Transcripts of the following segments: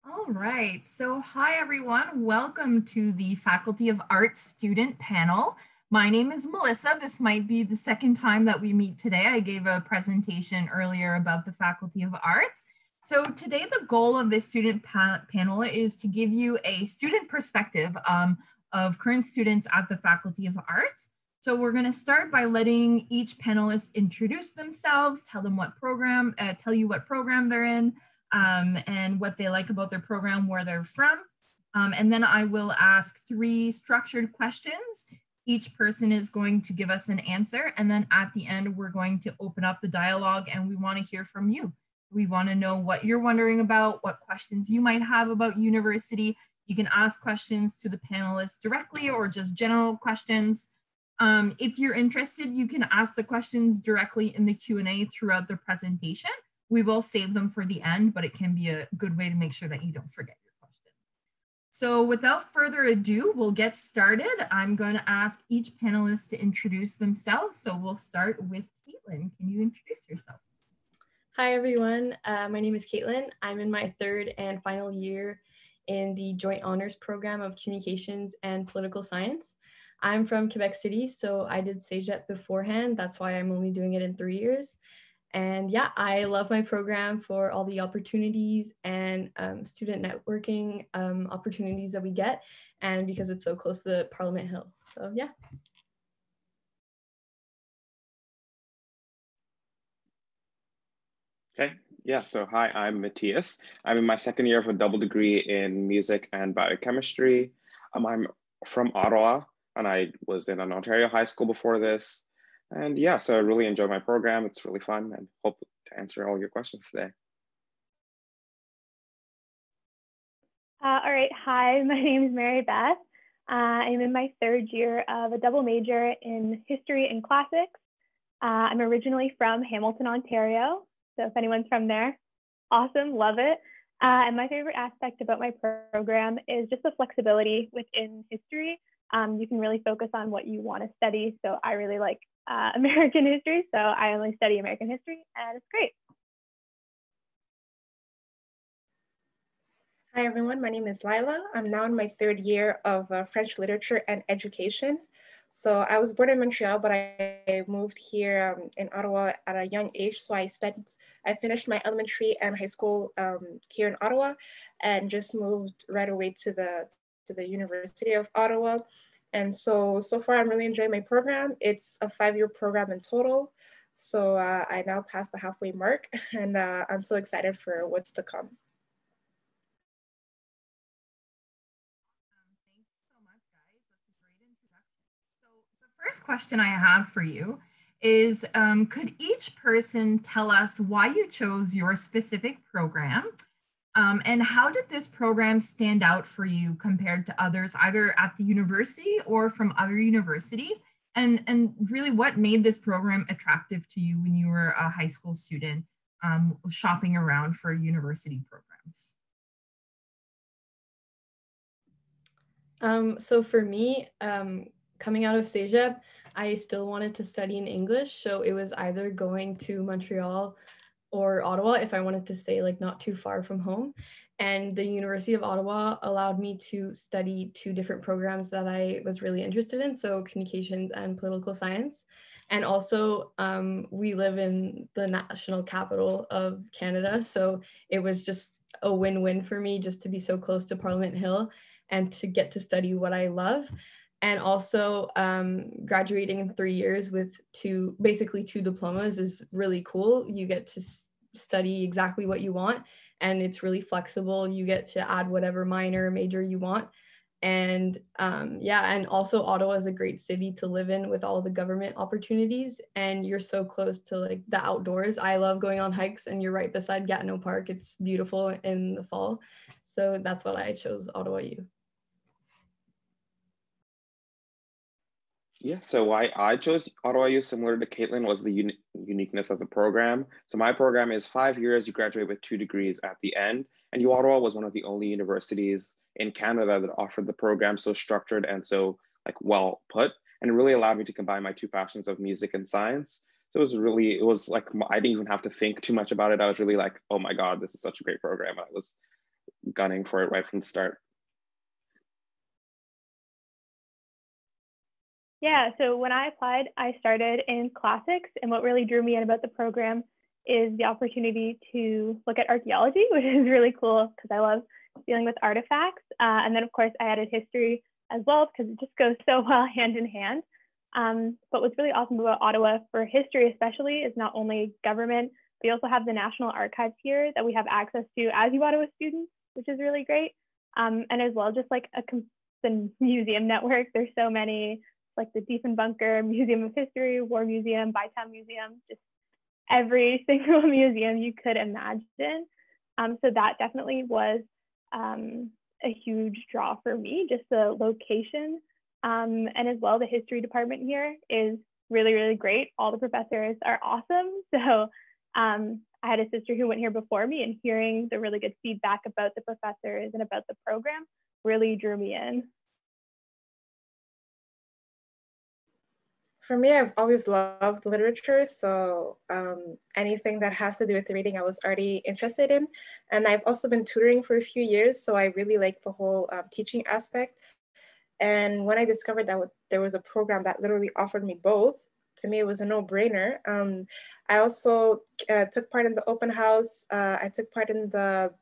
All right. So, hi, everyone. Welcome to the Faculty of Arts student panel. My name is Melissa. This might be the second time that we meet today. I gave a presentation earlier about the Faculty of Arts. So today, the goal of this student panel is to give you a student perspective of current students at the Faculty of Arts. So we're going to start by letting each panelist introduce themselves, tell you what program they're in, and what they like about their program, where they're from. And then I will ask 3 structured questions. Each person is going to give us an answer. And then at the end, we're going to open up the dialogue and we want to hear from you. We want to know what you're wondering about, what questions you might have about university. You can ask questions to the panelists directly or just general questions. If you're interested, you can ask the questions directly in the Q&A throughout the presentation. We will save them for the end, but it can be a good way to make sure that you don't forget your question. So without further ado, we'll get started. I'm going to ask each panelist to introduce themselves. So we'll start with Caitlin. Can you introduce yourself? Hi, everyone. My name is Caitlin. I'm in my 3rd and final year in the Joint Honors Program of Communications and Political Science. I'm from Quebec City, so I did CEGEP beforehand. That's why I'm only doing it in 3 years. And yeah, I love my program for all the opportunities and student networking opportunities that we get, and because it's so close to Parliament Hill. So yeah. Okay, yeah, so hi, I'm Matias. I'm in my 2nd year of a double degree in music and biochemistry. I'm from Ottawa, and I was in an Ontario high school before this. And yeah, so I really enjoy my program. It's really fun and hope to answer all your questions today. All right, hi, my name is Beth. I'm in my 3rd year of a double major in history and classics. I'm originally from Hamilton, Ontario. So if anyone's from there, awesome, love it. And my favorite aspect about my program is just the flexibility within history. You can really focus on what you want to study. So I really like American history. So I only study American history and it's great. Hi everyone, my name is Layla. I'm now in my 3rd year of French literature and education. So I was born in Montreal, but I moved here in Ottawa at a young age. So I finished my elementary and high school here in Ottawa and just moved right away to the University of Ottawa. And so far I'm really enjoying my program. It's a 5-year program in total. So I now passed the halfway mark and I'm so excited for what's to come. First question I have for you is, could each person tell us why you chose your specific program? And how did this program stand out for you compared to others, either at the university or from other universities? And really, what made this program attractive to you when you were a high school student shopping around for university programs? So for me, coming out of CEGEP, I still wanted to study in English. So it was either going to Montreal or Ottawa if I wanted to stay like not too far from home. And the University of Ottawa allowed me to study 2 different programs that I was really interested in. So communications and political science. And also we live in the national capital of Canada. So it was just a win-win for me just to be so close to Parliament Hill and to get to study what I love. And also graduating in 3 years with basically two diplomas is really cool. You get to study exactly what you want and it's really flexible. You get to add whatever minor or major you want. And yeah, and also Ottawa is a great city to live in with all the government opportunities and you're so close to like the outdoors. I love going on hikes and you're right beside Gatineau Park. It's beautiful in the fall. So that's why I chose Ottawa U. Yeah, so why I chose Ottawa U, similar to Caitlin, was the uniqueness of the program. So my program is 5 years, you graduate with 2 degrees at the end, and U Ottawa was one of the only universities in Canada that offered the program so structured and so like well put, and it really allowed me to combine my 2 passions of music and science. So it was like, I didn't even have to think too much about it. I was really like, oh my God, this is such a great program. And I was gunning for it right from the start? Yeah, so when I applied, I started in classics, and what really drew me in about the program is the opportunity to look at archaeology, which is really cool because I love dealing with artifacts. And then of course I added history as well because it just goes so well hand in hand. But what's really awesome about Ottawa for history especially is not only government, we also have the National Archives here that we have access to as uOttawa students, which is really great. And as well, just like the museum network, there's so many, like the Diefenbunker, Museum of History, War Museum, Bytown Museum, just every single museum you could imagine. So that definitely was a huge draw for me, just the location. And as well, the history department here is really, really great. All the professors are awesome. So I had a sister who went here before me, and hearing the really good feedback about the professors and about the program really drew me in. For me, I've always loved literature, so anything that has to do with reading, I was already interested in. And I've also been tutoring for a few years, so I really like the whole teaching aspect. And when I discovered that there was a program that literally offered me both, to me, it was a no-brainer. I also took part in the open house. I took part in the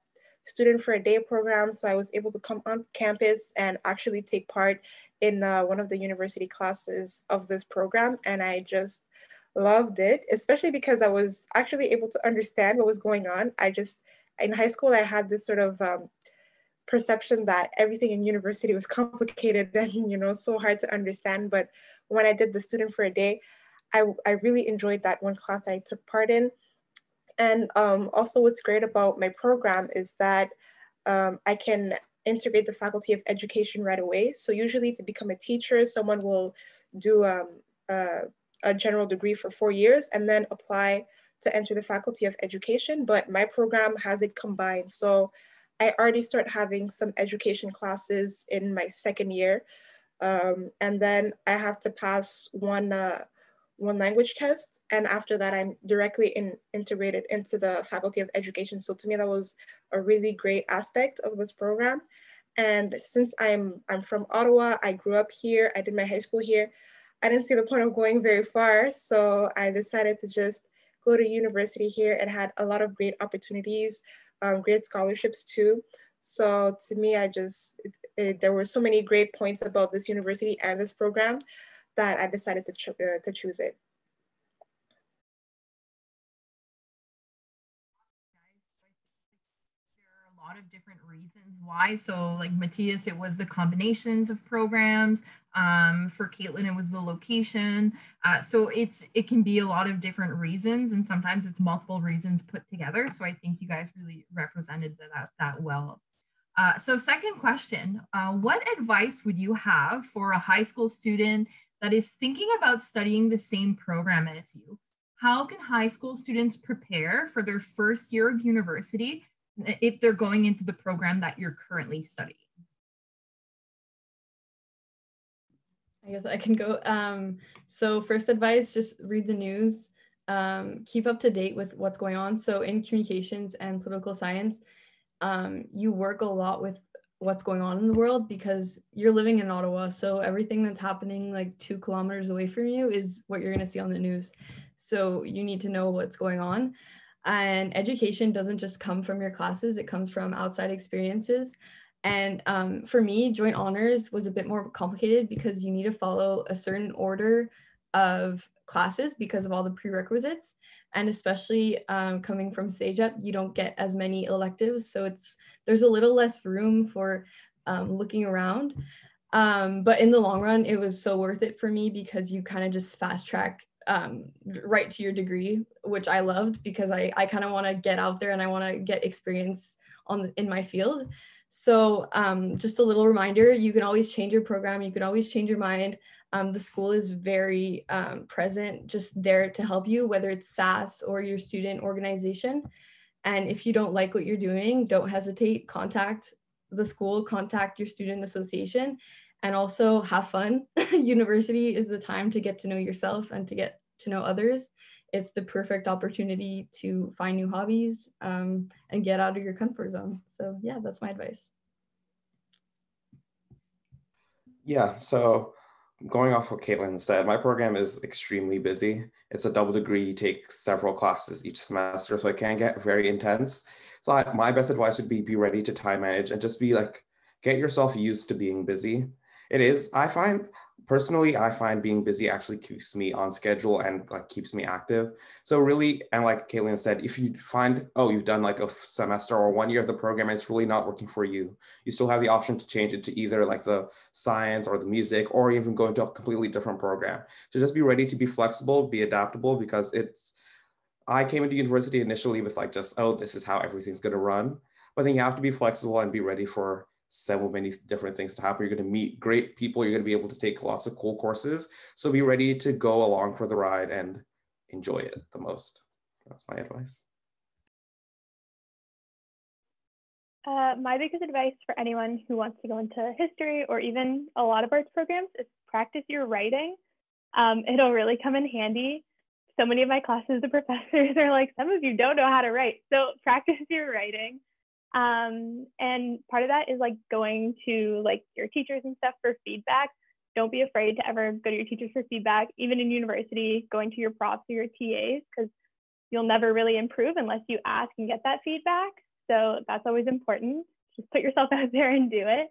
Student for a Day program, so I was able to come on campus and actually take part in one of the university classes of this program, and I just loved it, especially because I was actually able to understand what was going on. In high school, I had this sort of perception that everything in university was complicated and so hard to understand. But when I did the Student for a Day, I really enjoyed that one class I took part in. And also what's great about my program is that I can integrate the Faculty of Education right away. So usually to become a teacher, someone will do a general degree for 4 years and then apply to enter the Faculty of Education, but my program has it combined. So I already start having some education classes in my second year. And then I have to pass one language test. And after that, I'm directly integrated into the Faculty of Education. So to me, that was a really great aspect of this program. And since I'm from Ottawa, I grew up here, I did my high school here, I didn't see the point of going very far. So I decided to just go to university here and had a lot of great opportunities, great scholarships too. So to me, there were so many great points about this university and this program that I decided to choose it. There are a lot of different reasons why. So like Matias, it was the combinations of programs. For Caitlin, it was the location. So it can be a lot of different reasons, and sometimes it's multiple reasons put together. So I think you guys really represented that well. So second question, what advice would you have for a high school student that is thinking about studying the same program as you? How can high school students prepare for their first year of university if they're going into the program that you're currently studying? I guess I can go. So first advice, just read the news, keep up to date with what's going on. So in communications and political science, you work a lot with what's going on in the world because you're living in Ottawa. So everything that's happening like 2 kilometers away from you is what you're going to see on the news. So you need to know what's going on. And education doesn't just come from your classes, it comes from outside experiences. And for me, joint honors was a bit more complicated because you need to follow a certain order of classes because of all the prerequisites. And especially coming from SAGEP, you don't get as many electives. So there's a little less room for looking around. But in the long run, it was so worth it for me because you kind of just fast track right to your degree, which I loved because I kind of want to get out there and I want to get experience in my field. So just a little reminder, you can always change your program. You can always change your mind. The school is very present, just there to help you, whether it's SAS or your student organization. And if you don't like what you're doing, don't hesitate, contact the school, contact your student association, and also have fun. University is the time to get to know yourself and to get to know others. it's the perfect opportunity to find new hobbies and get out of your comfort zone. So yeah, that's my advice. Yeah, so going off what Caitlin said, my program is extremely busy. It's a double degree, you take several classes each semester, so it can get very intense. So my best advice would be ready to time manage and just be like, get yourself used to being busy. It is, personally, I find being busy actually keeps me on schedule and like keeps me active. So really, and like Caitlin said, if you find, oh, you've done like a semester or 1 year of the program and it's really not working for you, you still have the option to change it to either like the science or the music, or even go into a completely different program. So just be ready to be flexible, be adaptable, because I came into university initially with like just, oh, this is how everything's gonna run. But then you have to be flexible and be ready for so many different things to happen. You're going to meet great people. You're going to be able to take lots of cool courses. So be ready to go along for the ride and enjoy it the most. That's my advice. My biggest advice for anyone who wants to go into history or even a lot of arts programs is practice your writing. It'll really come in handy. So many of my classes, the professors are like, some of you don't know how to write. So practice your writing. And part of that is like going to like your teachers and stuff for feedback. Don't be afraid to ever go to your teachers for feedback, even in university, going to your profs or your TAs, because you'll never really improve unless you ask and get that feedback. So that's always important. Just put yourself out there and do it.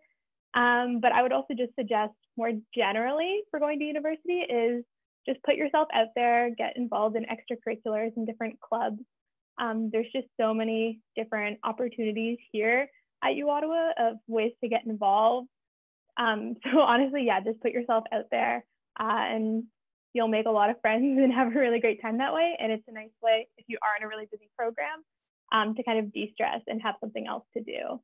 But I would also just suggest more generally for going to university is just put yourself out there, get involved in extracurriculars and different clubs. There's just so many different opportunities here at uOttawa of ways to get involved. So honestly, yeah, just put yourself out there and you'll make a lot of friends and have a really great time that way. And it's a nice way, if you are in a really busy program, to kind of de-stress and have something else to do.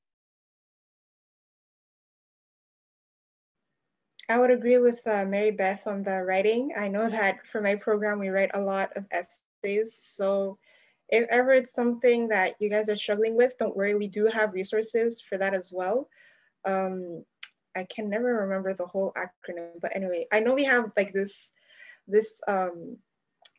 I would agree with Mary Beth on the writing. I know that for my program, we write a lot of essays. So if ever it's something that you guys are struggling with, don't worry, we do have resources for that as well. I can never remember the whole acronym, but anyway, I know we have like this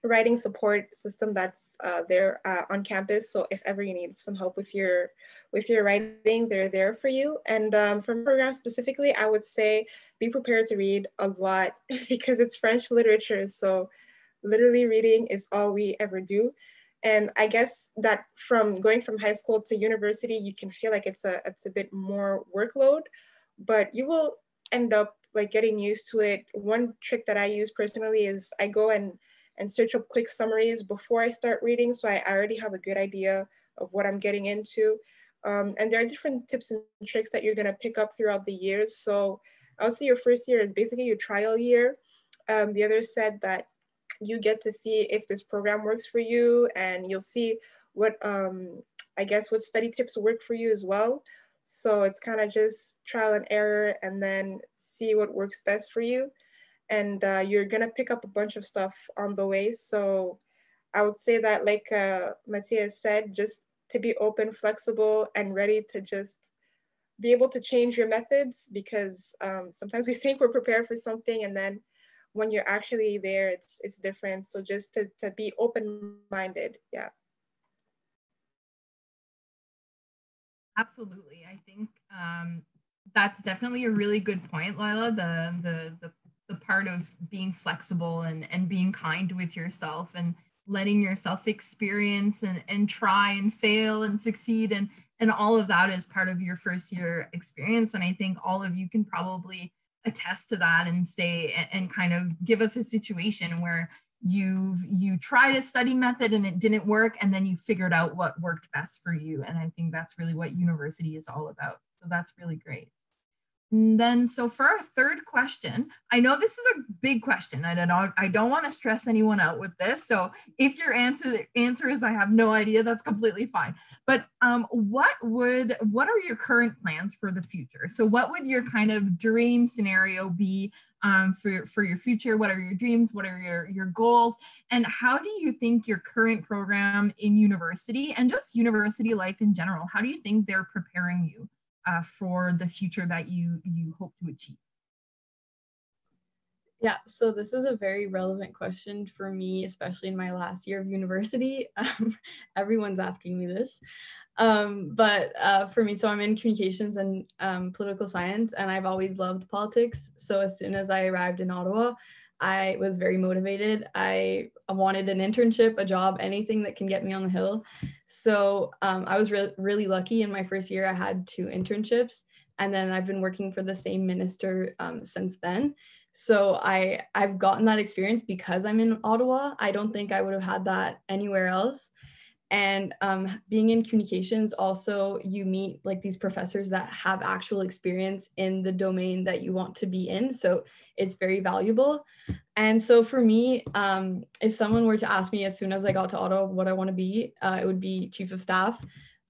writing support system that's there on campus. So if ever you need some help with your writing, they're there for you. And from program specifically, I would say be prepared to read a lot because it's French literature. So literally reading is all we ever do. And I guess that from going from high school to university, you can feel like it's a bit more workload, but you will end up like getting used to it. One trick that I use personally is I go and search up quick summaries before I start reading. So I already have a good idea of what I'm getting into. And there are different tips and tricks that you're gonna pick up throughout the years. So I'll say your first year is basically your trial year. The others said that you get to see if this program works for you, and you'll see what, I guess, what study tips work for you as well. So it's kind of just trial and error and then see what works best for you. And you're gonna pick up a bunch of stuff on the way. So I would say that, like Matias said, just to be open, flexible, and ready to just be able to change your methods, because sometimes we think we're prepared for something and then when you're actually there, it's different. So just to be open-minded, yeah. Absolutely. I think that's definitely a really good point, Layla, the part of being flexible and being kind with yourself and letting yourself experience and try and fail and succeed and all of that is part of your first year experience. And I think all of you can probably attest to that and say and kind of give us a situation where you tried a study method and it didn't work, and then you figured out what worked best for you. And I think that's really what university is all about. So that's really great. And then, so for our third question, I know this is a big question. I don't want to stress anyone out with this. So if your answer is I have no idea, that's completely fine. But what are your current plans for the future? So what would your kind of dream scenario be for your future? What are your dreams? What are your goals? And how do you think your current program in university and just university life in general, how do you think they're preparing you for the future that you hope to achieve? Yeah, so this is a very relevant question for me, especially in my last year of university. Everyone's asking me this. But for me, so I'm in communications and political science, and I've always loved politics. So as soon as I arrived in Ottawa, I was very motivated. I wanted an internship, a job, anything that can get me on the hill. So I was really lucky. In my first year, I had 2 internships, and then I've been working for the same minister since then. So I've gotten that experience because I'm in Ottawa. I don't think I would have had that anywhere else. And being in communications, also you meet like these professors that have actual experience in the domain that you want to be in. So it's very valuable. And so for me, if someone were to ask me as soon as I got to Ottawa what I want to be, it would be chief of staff.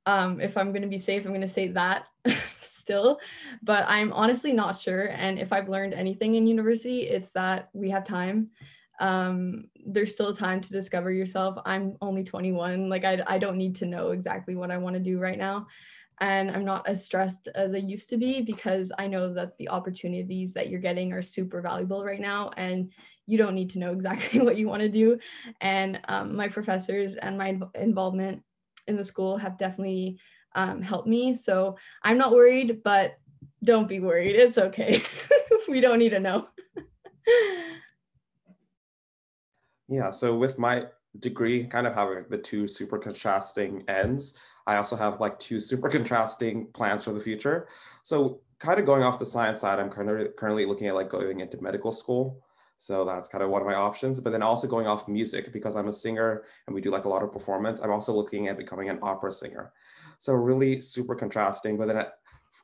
If I'm going to be safe, I'm going to say that still, but I'm honestly not sure. And if I've learned anything in university, it's that we have time. There's still time to discover yourself. I'm only 21. Like I don't need to know exactly what I want to do right now. And I'm not as stressed as I used to be because I know that the opportunities that you're getting are super valuable right now. And you don't need to know exactly what you want to do. And my professors and my involvement in the school have definitely helped me. So I'm not worried, but don't be worried. It's okay. We don't need to know. Yeah, so with my degree kind of having the 2 super contrasting ends, I also have like 2 super contrasting plans for the future. So kind of going off the science side, I'm currently looking at like going into medical school. So that's kind of one of my options, but then also going off music because I'm a singer and we do like a lot of performance. I'm also looking at becoming an opera singer. So really super contrasting, but then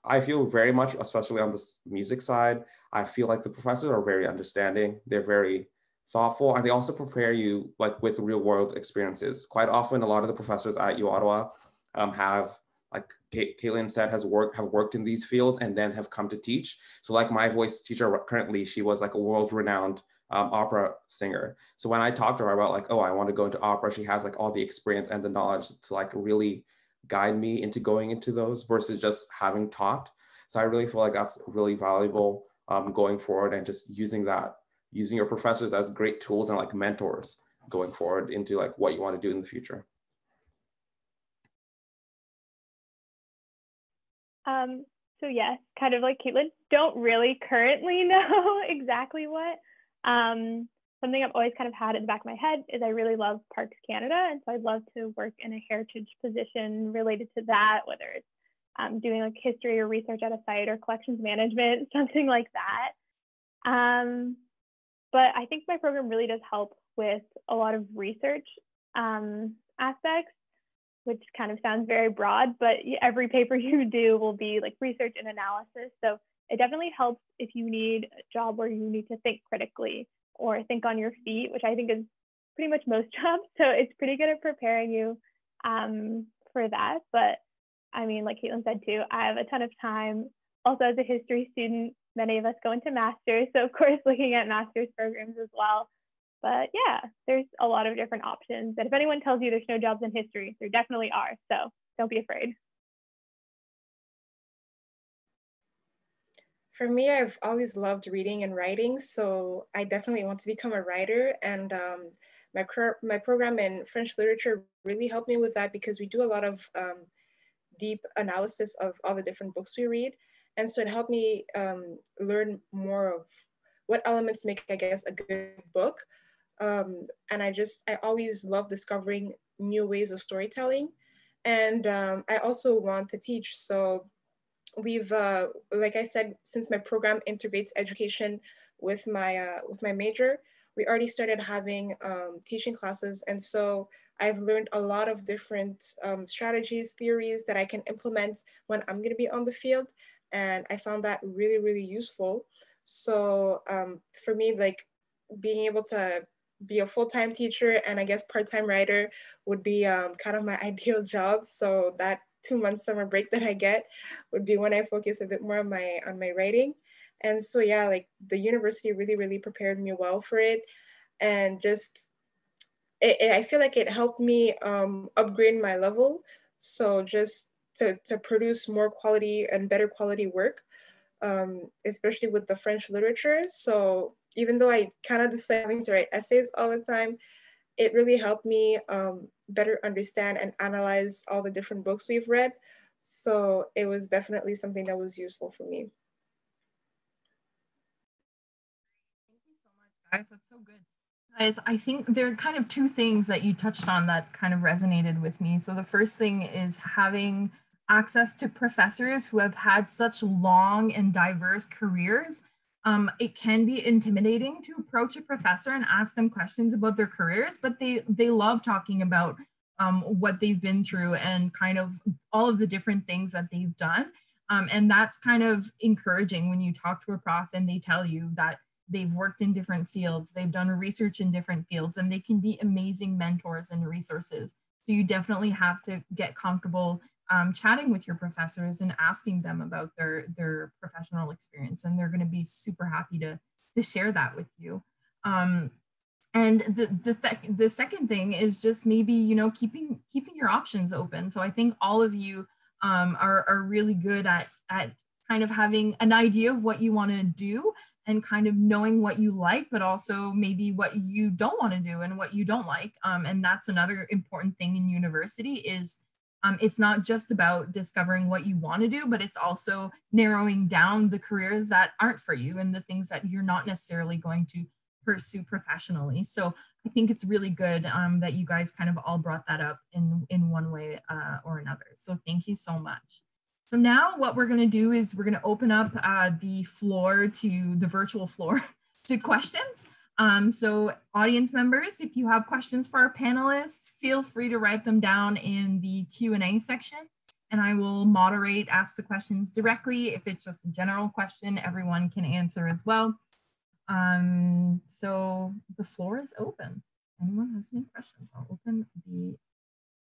I feel very much, especially on the music side, I feel like the professors are very understanding. They're very thoughtful, and they also prepare you like with real world experiences. Quite often, a lot of the professors at uOttawa have, like Caitlin said, have worked in these fields and then have come to teach. So like my voice teacher currently, she was like a world-renowned opera singer. So when I talked to her about like, oh, I want to go into opera, she has like all the experience and the knowledge to like really guide me into going into those versus just having taught. So I really feel like that's really valuable going forward, and just using your professors as great tools and like mentors going forward into like what you want to do in the future. So yes, kind of like Caitlin, don't really currently know exactly what. Something I've always kind of had in the back of my head is I really love Parks Canada, and so I'd love to work in a heritage position related to that, whether it's doing like history or research at a site or collections management, something like that. But I think my program really does help with a lot of research aspects, which kind of sounds very broad, but every paper you do will be like research and analysis. So it definitely helps if you need a job where you need to think critically or think on your feet, which I think is pretty much most jobs. So it's pretty good at preparing you for that. But I mean, like Caitlin said too, I have a ton of time. Also, as a history student, many of us go into masters. So of course, looking at master's programs as well. But yeah, there's a lot of different options. And if anyone tells you there's no jobs in history, there definitely are. So don't be afraid. For me, I've always loved reading and writing, so I definitely want to become a writer. And my program in French literature really helped me with that because we do a lot of deep analysis of all the different books we read. And so it helped me learn more of what elements make, I guess, a good book. And I always love discovering new ways of storytelling. And I also want to teach. So we've, like I said, since my program integrates education with my major, we already started having teaching classes. And so I've learned a lot of different strategies, theories that I can implement when I'm gonna be on the field. And I found that really, really useful. So for me, like being able to be a full-time teacher and I guess part-time writer would be kind of my ideal job. So that 2-month summer break that I get would be when I focus a bit more on my writing. And so yeah, like the university really, really prepared me well for it. And just, I feel like it helped me upgrade my level. So just to produce more quality and better quality work, especially with the French literature. So even though I kind of dislike having to write essays all the time, it really helped me better understand and analyze all the different books we've read. So it was definitely something that was useful for me. Thank you so much, guys. That's so good. Guys, I think there are kind of two things that you touched on that kind of resonated with me. So the first thing is having access to professors who have had such long and diverse careers. It can be intimidating to approach a professor and ask them questions about their careers, but they love talking about what they've been through and kind of all of the different things that they've done. And that's kind of encouraging when you talk to a prof and they tell you that they've worked in different fields, they've done research in different fields, and they can be amazing mentors and resources. So you definitely have to get comfortable chatting with your professors and asking them about their professional experience, and they're going to be super happy to share that with you. And the second thing is just maybe, you know, keeping your options open. So I think all of you are really good at kind of having an idea of what you want to do and kind of knowing what you like, but also maybe what you don't want to do and what you don't like. And that's another important thing in university is it's not just about discovering what you want to do, but it's also narrowing down the careers that aren't for you and the things that you're not necessarily going to pursue professionally. So I think it's really good that you guys kind of all brought that up in one way or another. So thank you so much. So now what we're going to do is we're going to open up the floor to the virtual floor to questions. So audience members, if you have questions for our panelists, feel free to write them down in the Q&A section and I will moderate, ask the questions directly. If it's just a general question, everyone can answer as well. So the floor is open. Anyone has any questions? I'll open the,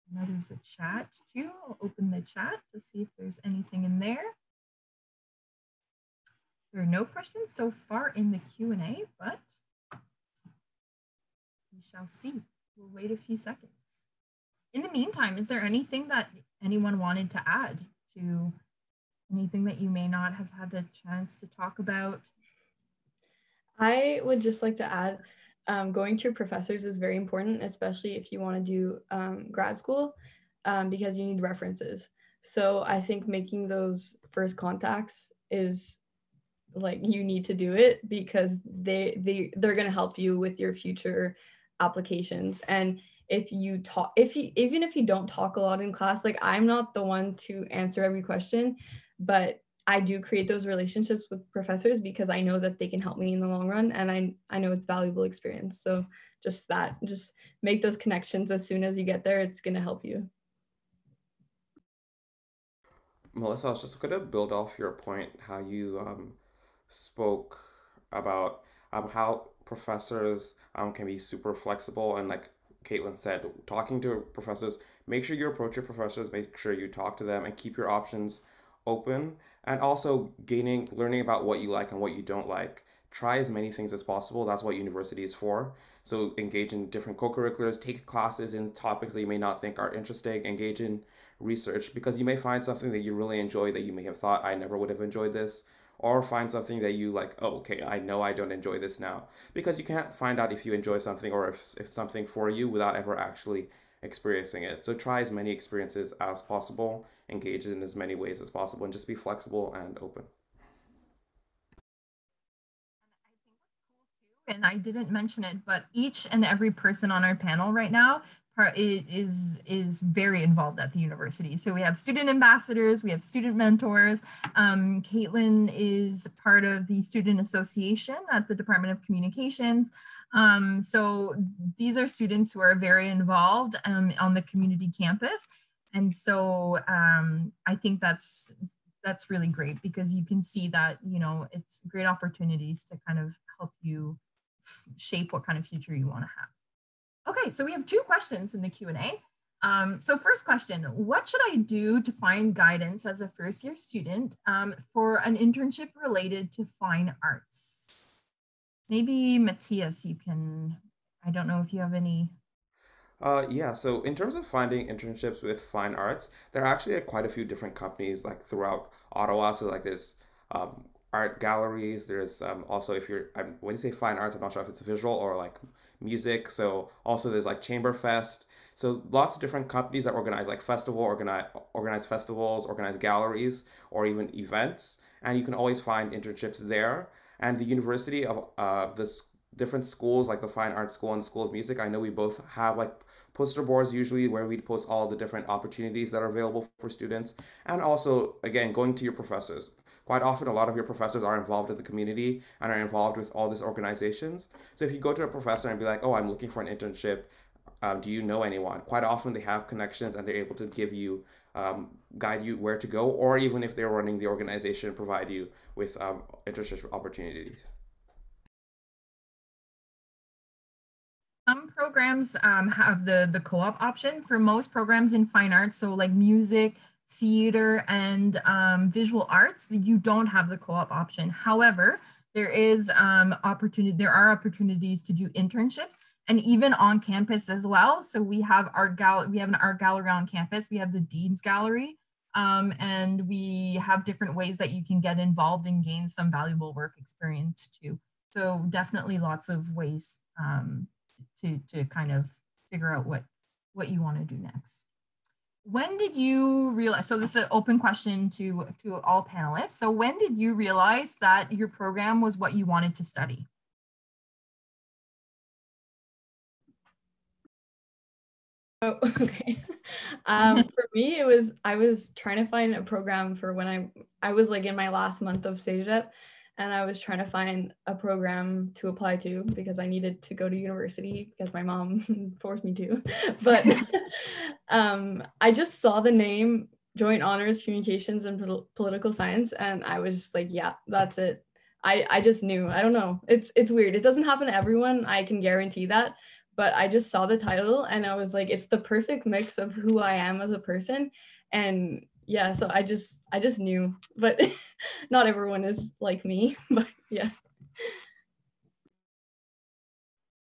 I know there's a chat too. I'll open the chat to see if there's anything in there. There are no questions so far in the Q&A, but we shall see. We'll wait a few seconds. In the meantime, is there anything that anyone wanted to add to anything that you may not have had the chance to talk about? I would just like to add, going to your professors is very important, especially if you want to do grad school, because you need references. So I think making those first contacts is like, you need to do it because they're going to help you with your future applications. And if you talk, even if you don't talk a lot in class, like I'm not the one to answer every question, but I do create those relationships with professors because I know that they can help me in the long run, and I know it's valuable experience. So just make those connections as soon as you get there. It's going to help you. Melissa, I was just going to build off your point, how you spoke about how professors can be super flexible. And like Caitlin said, talking to professors, make sure you approach your professors, make sure you talk to them and keep your options open. And also learning about what you like and what you don't like. Try as many things as possible. That's what university is for. So engage in different co-curriculars, take classes in topics that you may not think are interesting, engage in research, because you may find something that you really enjoy that you may have thought, I never would have enjoyed this, or find something that you like, oh, okay, I know I don't enjoy this now. Because you can't find out if you enjoy something or if it's something for you without ever actually experiencing it. So try as many experiences as possible, engage in as many ways as possible, and just be flexible and open. And I didn't mention it, but each and every person on our panel right now is very involved at the university. So we have student ambassadors, we have student mentors. Caitlin is part of the student association at the Department of Communications. So these are students who are very involved on the community campus. And so I think that's really great because you can see that, you know, it's great opportunities to kind of help you shape what kind of future you want to have. Okay, so we have two questions in the Q&A. So first question, what should I do to find guidance as a first year student for an internship related to fine arts? Maybe Matias, you can, I don't know if you have any. Yeah, so in terms of finding internships with fine arts, there are actually quite a few different companies like throughout Ottawa. So like there's art galleries. There's also, if you're, when you say fine arts, I'm not sure if it's visual or like music. So also there's like Chamberfest. So lots of different companies that organize like organize festivals, organize galleries, or even events. And you can always find internships there. And the university of different schools like the Fine Arts School and the School of Music, I know we both have like poster boards usually where we post all the different opportunities that are available for students. And also, again, going to your professors. Quite often, a lot of your professors are involved in the community and are involved with all these organizations. So if you go to a professor and be like, oh, I'm looking for an internship, do you know anyone? Quite often they have connections and they're able to give you, guide you where to go, or even if they're running the organization, provide you with internship opportunities. Some programs have the co-op option. For most programs in fine arts, so like music, theater, and visual arts, you don't have the co-op option. However, there are opportunities to do internships and even on campus as well. So we have an art gallery on campus. We have the Dean's Gallery, and we have different ways that you can get involved and gain some valuable work experience too. So definitely lots of ways to kind of figure out what you want to do next. When did you realize, so this is an open question to all panelists. So when did you realize that your program was what you wanted to study? Oh, okay. For me, I was trying to find a program for when I was like in my last month of CEGEP, and I was trying to find a program to apply to because I needed to go to university because my mom forced me to. But I just saw the name Joint Honors Communications and Political Science, and I was just like, yeah, that's it. I just knew. I don't know. It's weird. It doesn't happen to everyone. I can guarantee that. But I just saw the title and I was like, it's the perfect mix of who I am as a person. And yeah, so I just knew, but not everyone is like me, but yeah.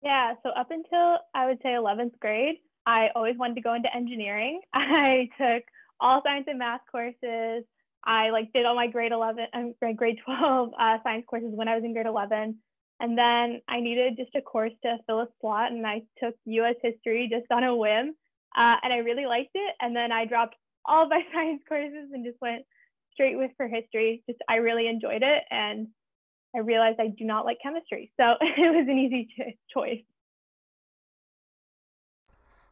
Yeah, so up until I would say 11th grade, I always wanted to go into engineering. I took all science and math courses. I did all my grade 12 science courses when I was in grade 11. And then I needed just a course to fill a slot, and I took US history just on a whim, and I really liked it. And then I dropped all of my science courses and just went straight for history. I really enjoyed it, and I realized I do not like chemistry, so it was an easy choice.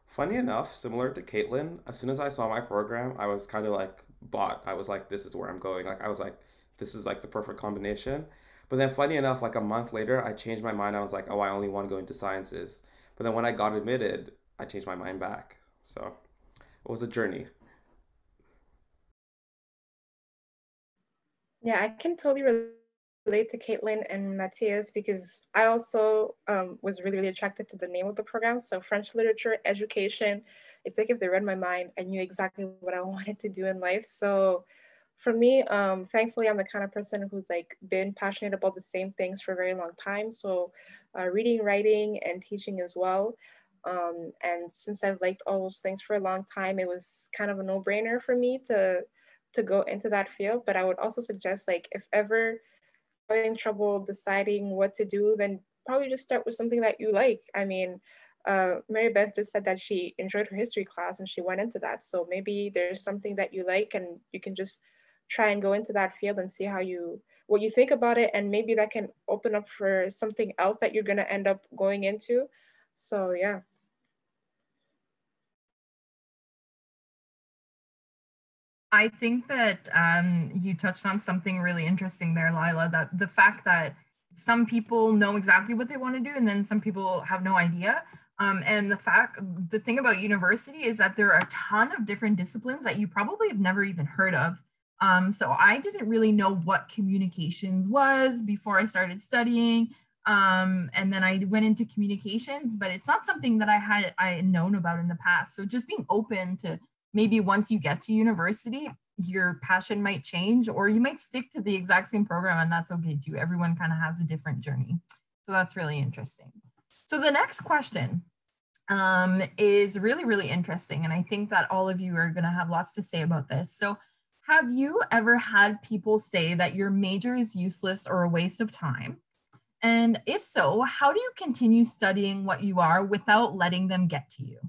Funny enough, similar to Caitlin, as soon as I saw my program, I was kind of like bought. I was like, this is where I'm going. Like I was like, this is like the perfect combination. But then funny enough, like a month later, I changed my mind. I was like, oh, I only want to go into sciences. But then when I got admitted, I changed my mind back. So it was a journey. Yeah, I can totally relate to Caitlin and Matias because I also was really, really attracted to the name of the program. So French literature, education, it's like if they read my mind, I knew exactly what I wanted to do in life. So for me, thankfully, I'm the kind of person who's been passionate about the same things for a very long time. So reading, writing, and teaching as well. And since I've liked all those things for a long time, it was kind of a no-brainer for me to go into that field. But I would also suggest if ever having trouble deciding what to do, then probably just start with something that you like. I mean, Mary Beth just said that she enjoyed her history class and she went into that. So maybe there's something that you like and you can just try and go into that field and see what you think about it. And maybe that can open up for something else that you're gonna end up going into. So yeah. I think that you touched on something really interesting there, Layla, that the fact that some people know exactly what they want to do and then some people have no idea. And the thing about university is that there are a ton of different disciplines that you probably have never even heard of. So I didn't really know what communications was before I started studying. And then I went into communications, but it's not something that I had known about in the past. So just being open to maybe once you get to university, your passion might change, or you might stick to the exact same program, and that's okay too. Everyone kind of has a different journey. So that's really interesting. So the next question is really, really interesting. And I think that all of you are going to have lots to say about this. So Have you ever had people say that your major is useless or a waste of time? And if so, how do you continue studying what you are without letting them get to you?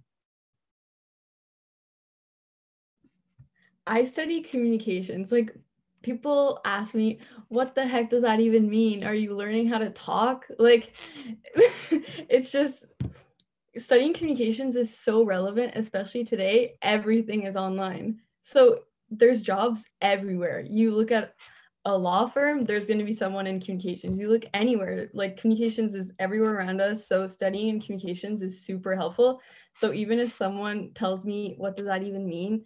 I study communications. Like, people ask me, what the heck does that even mean? Are you learning how to talk? Like, it's just, studying communications is so relevant, especially today. Everything is online. So there's jobs everywhere. You look at a law firm, there's going to be someone in communications. You look anywhere, like, communications is everywhere around us. So studying in communications is super helpful. So even if someone tells me, what does that even mean?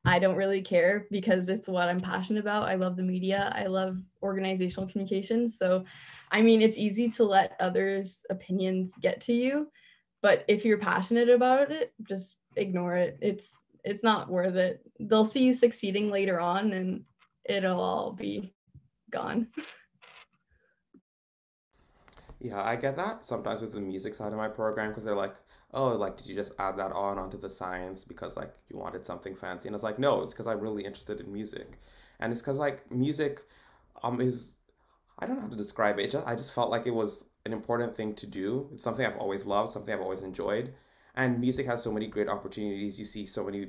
I don't really care, because it's what I'm passionate about. I love the media. I love organizational communications. So, I mean, it's easy to let others' opinions get to you, but if you're passionate about it, just ignore it. It's not worth it. They'll see you succeeding later on, and it'll all be gone. Yeah, I get that sometimes with the music side of my program because they're like, oh, like, did you just add that on onto the science because like you wanted something fancy? And it's like, no, it's because I'm really interested in music. And it's because like music is, I don't know how to describe it. I just felt like it was an important thing to do. It's something I've always loved, something I've always enjoyed. And music has so many great opportunities. You see so many,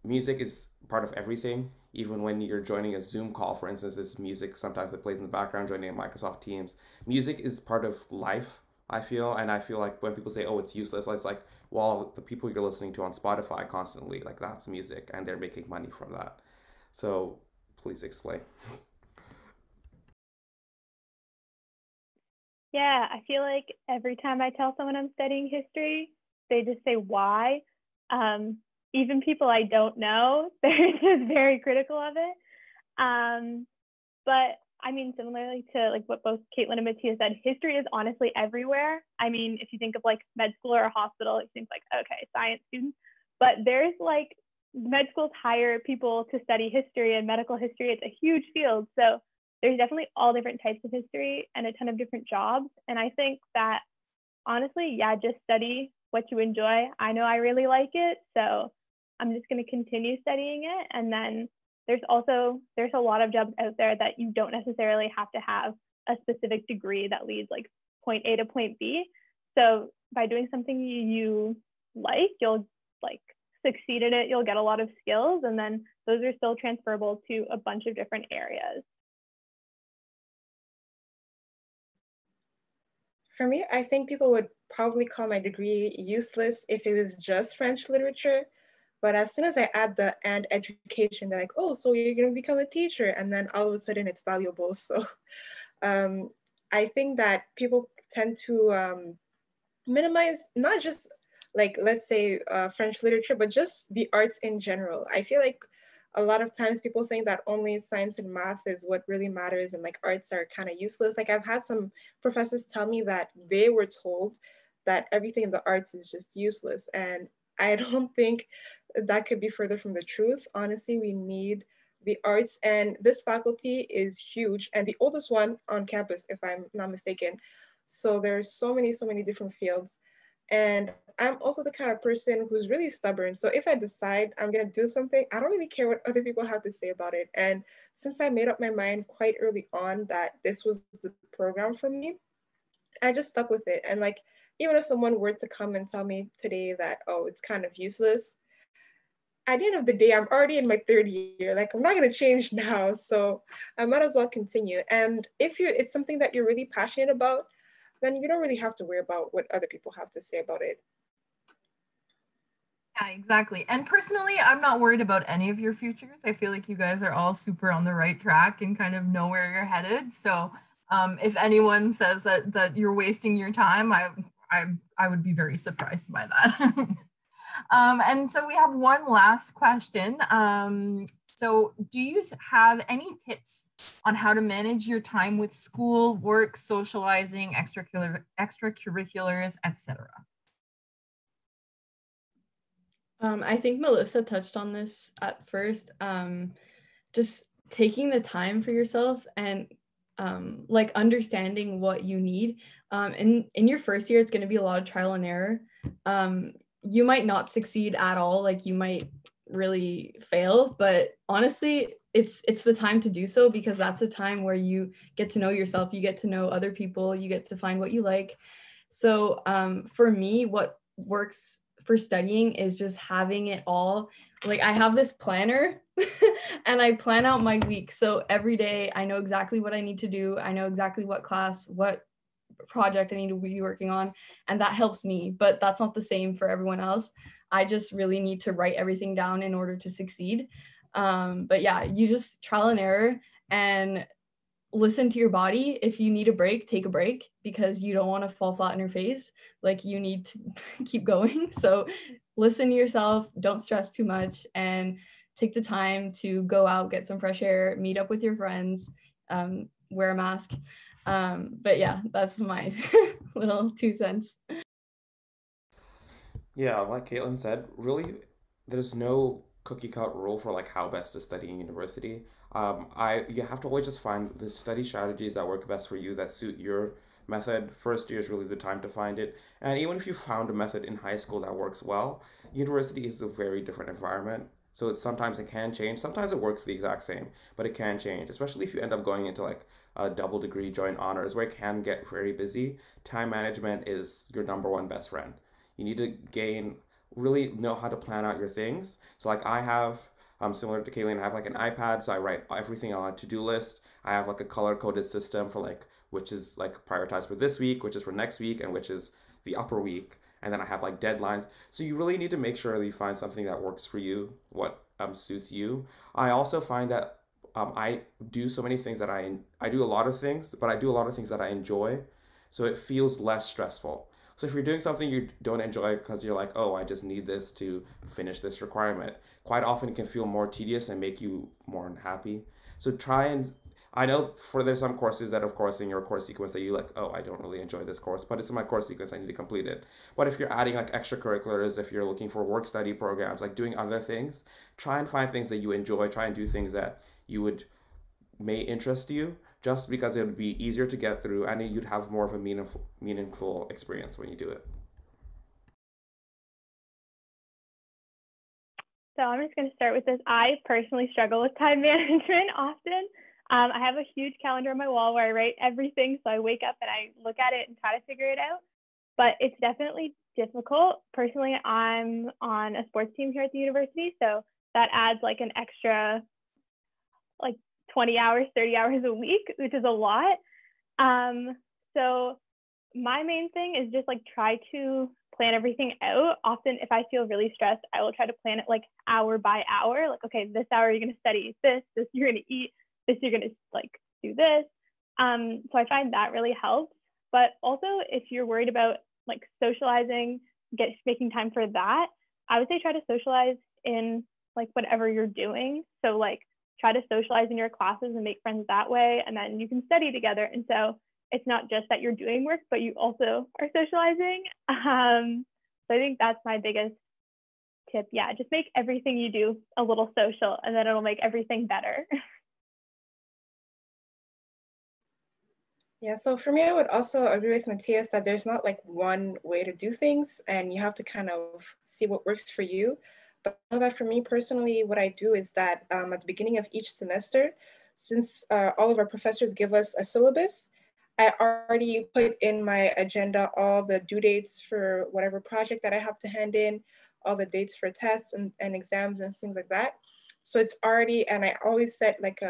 music is part of everything. Even when you're joining a Zoom call, for instance, there's music sometimes that plays in the background, joining a Microsoft Teams. Music is part of life, I feel. And I feel like when people say, oh, it's useless, it's like, well, the people you're listening to on Spotify constantly, like, that's music and they're making money from that. So please explain. Yeah, I feel like every time I tell someone I'm studying history, they just say why. Even people I don't know, they're just very critical of it. But I mean, similarly to like what both Caitlin and Matias said, history is honestly everywhere. I mean, if you think of like med school or a hospital, it seems like, okay, science students, but there's like, med schools hire people to study history and medical history. It's a huge field. So there's definitely all different types of history and a ton of different jobs. And I think that honestly, yeah, just study what you enjoy. I know I really like it, so I'm just going to continue studying it. And then there's a lot of jobs out there that you don't necessarily have to have a specific degree that leads like point A to point B. So by doing something you like, you'll like succeed in it, you'll get a lot of skills, and then those are still transferable to a bunch of different areas. For me, I think people would probably call my degree useless if it was just French literature. But as soon as I add the and education, they're like, oh, so you're going to become a teacher. And then all of a sudden it's valuable. So I think that people tend to minimize not just like, let's say French literature, but just the arts in general. I feel like a lot of times people think that only science and math is what really matters and like arts are kind of useless. Like I've had some professors tell me that they were told that everything in the arts is just useless. And I don't think that could be further from the truth. Honestly, we need the arts, and this faculty is huge and the oldest one on campus, if I'm not mistaken. So there's so many different fields. And I'm also the kind of person who's really stubborn. So if I decide I'm gonna do something, I don't really care what other people have to say about it. And since I made up my mind quite early on that this was the program for me, I just stuck with it. And like, even if someone were to come and tell me today that, oh, it's kind of useless, at the end of the day, I'm already in my third year. Like, I'm not gonna change now. So I might as well continue. And if it's something that you're really passionate about, then you don't really have to worry about what other people have to say about it. Yeah, exactly. And personally, I'm not worried about any of your futures. I feel like you guys are all super on the right track and kind of know where you're headed. So if anyone says that you're wasting your time, I would be very surprised by that. And so we have one last question. So do you have any tips on how to manage your time with school, work, socializing, extracurriculars, etc.? I think Melissa touched on this at first. Just taking the time for yourself and like understanding what you need. In your first year, it's going to be a lot of trial and error. You might not succeed at all. Like you might really fail, but honestly, it's the time to do so, because that's a time where you get to know yourself, you get to know other people, you get to find what you like. So for me, what works for studying is just having it all. Like, I have this planner and I plan out my week. So every day I know exactly what I need to do. I know exactly what class, what project I need to be working on, and that helps me, but that's not the same for everyone else. I just really need to write everything down in order to succeed. But yeah, you just trial and error and listen to your body. If you need a break, take a break, because you don't want to fall flat on your face. Like, you need to keep going. So listen to yourself, don't stress too much, and take the time to go out, get some fresh air, meet up with your friends, wear a mask. But yeah, that's my little 2 cents. Yeah, like Caitlin said, really, there's no cookie cut rule for like how best to study in university. You have to always just find the study strategies that work best for you, that suit your method. First year is really the time to find it. And even if you found a method in high school that works well, university is a very different environment. So sometimes it can change. Sometimes it works the exact same, but it can change, especially if you end up going into like a double degree joint honors where it can get very busy. Time management is your number one best friend. You need to really know how to plan out your things. So like I have, similar to Kayleen, I have like an iPad, so I write everything on a to-do list. I have like a color-coded system for like which is like prioritized for this week, which is for next week, and which is the upper week. And then I have like deadlines. So you really need to make sure that you find something that works for you, what suits you. I also find that I do so many things that I do a lot of things, but I do a lot of things that I enjoy, so it feels less stressful. So if you're doing something you don't enjoy because you're like, oh, I just need this to finish this requirement, quite often it can feel more tedious and make you more unhappy. So try and I know there's some courses that, of course, in your course sequence that you like, oh, I don't really enjoy this course, but it's in my course sequence, I need to complete it. But if you're adding like extracurriculars, if you're looking for work study programs, like doing other things, try and find things that you enjoy, try and do things that you would may interest you, just because it would be easier to get through and you'd have more of a meaningful experience when you do it. So I'm just going to start with this. I personally struggle with time management often. I have a huge calendar on my wall where I write everything. So I wake up and I look at it and try to figure it out. But it's definitely difficult. Personally, I'm on a sports team here at the university. So that adds like an extra like 20 hours, 30 hours a week, which is a lot. So my main thing is just like try to plan everything out. Often if I feel really stressed, I will try to plan it like hour by hour. Like, okay, this hour you're going to study this you're going to eat, this you're going to like do this. So I find that really helps. But also if you're worried about like socializing, making time for that, I would say try to socialize in like whatever you're doing. So like try to socialize in your classes and make friends that way, and then you can study together. And so it's not just that you're doing work, but you also are socializing. So I think that's my biggest tip. Yeah, just make everything you do a little social, and then it'll make everything better. Yeah, so for me, I would also agree with Matias that there's not like one way to do things, and you have to kind of see what works for you. But I know that for me personally, what I do is that at the beginning of each semester, since all of our professors give us a syllabus, I already put in my agenda all the due dates for whatever project that I have to hand in, all the dates for tests and exams and things like that. So it's already, and I always set like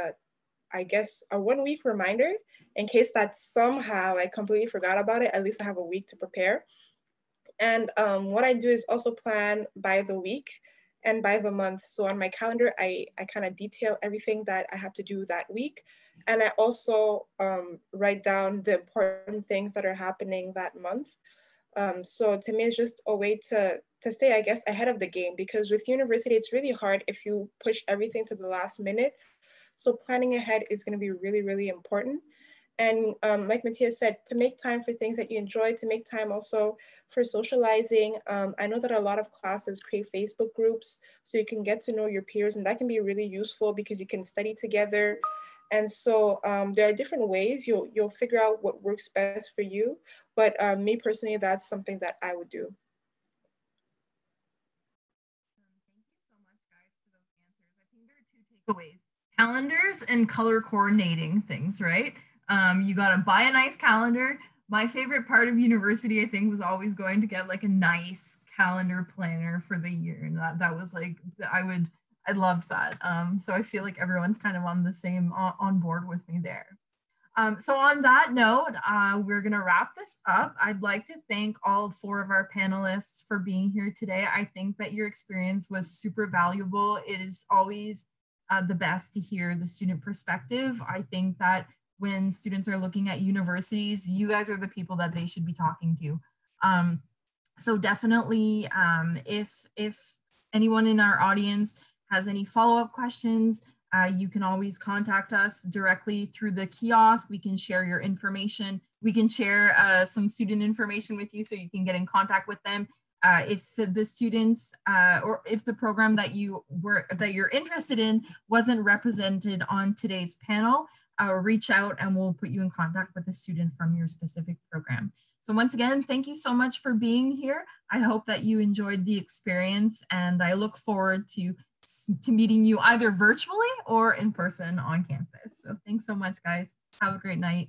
I guess a 1 week reminder in case that somehow I completely forgot about it. At least I have a week to prepare. And what I do is also plan by the week and by the month. So on my calendar, I kind of detail everything that I have to do that week. And I also write down the important things that are happening that month. So to me, it's just a way to stay, I guess, ahead of the game, because with university, it's really hard if you push everything to the last minute. So planning ahead is going to be really, really important. And like Matias said, to make time for things that you enjoy, to make time also for socializing. I know that a lot of classes create Facebook groups so you can get to know your peers, and that can be really useful because you can study together. And so there are different ways you'll figure out what works best for you. But me personally, that's something that I would do. Thank you so much, guys, for those answers. I think there are two takeaways. calendars and color coordinating things, right? You got to buy a nice calendar. My favorite part of university, I think, was always going to get like a nice calendar planner for the year. And that was like, I loved that. So I feel like everyone's kind of on the same, on board with me there. So on that note, we're going to wrap this up. I'd like to thank all 4 of our panelists for being here today. I think that your experience was super valuable. It is always the best to hear the student perspective. I think that when students are looking at universities, you guys are the people that they should be talking to. So definitely, if anyone in our audience has any follow-up questions, you can always contact us directly through the kiosk. We can share your information. We can share some student information with you so you can get in contact with them. If the students or if the program that you're interested in wasn't represented on today's panel, reach out and we'll put you in contact with a student from your specific program. So once again, thank you so much for being here. I hope that you enjoyed the experience, and I look forward to meeting you either virtually or in person on campus. So thanks so much, guys. Have a great night.